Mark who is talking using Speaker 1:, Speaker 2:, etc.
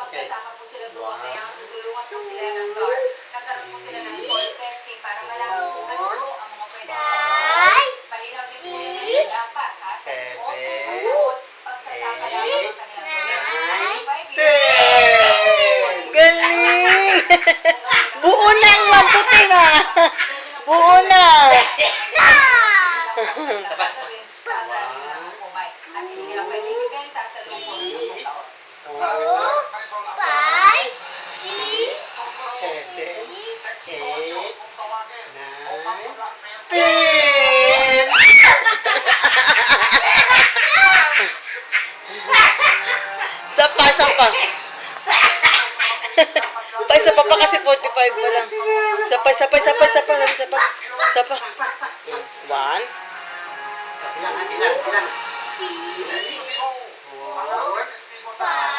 Speaker 1: magsasaka po sila doon. Kaya tutulungan po sila ng GAR. Nagkaroon po sila ng soil testing para malaman po ano po ang mga pwede. Malinaw din po yung mga dapat. Ha? Sa pagsasaka lang ang kanilang
Speaker 2: Galing! Buo na ang 1 to 10 ah. Buo na.
Speaker 1: sa agraryo ng Kumay. At hindi nila pwedeng ibenta sa loob ng 10 taon.
Speaker 2: 5, 6, 7, 8, 10. Sapa. Isa pa kasi 45 pa lang. Sapa. 1.
Speaker 3: Bilang.
Speaker 2: 3, 4, 5,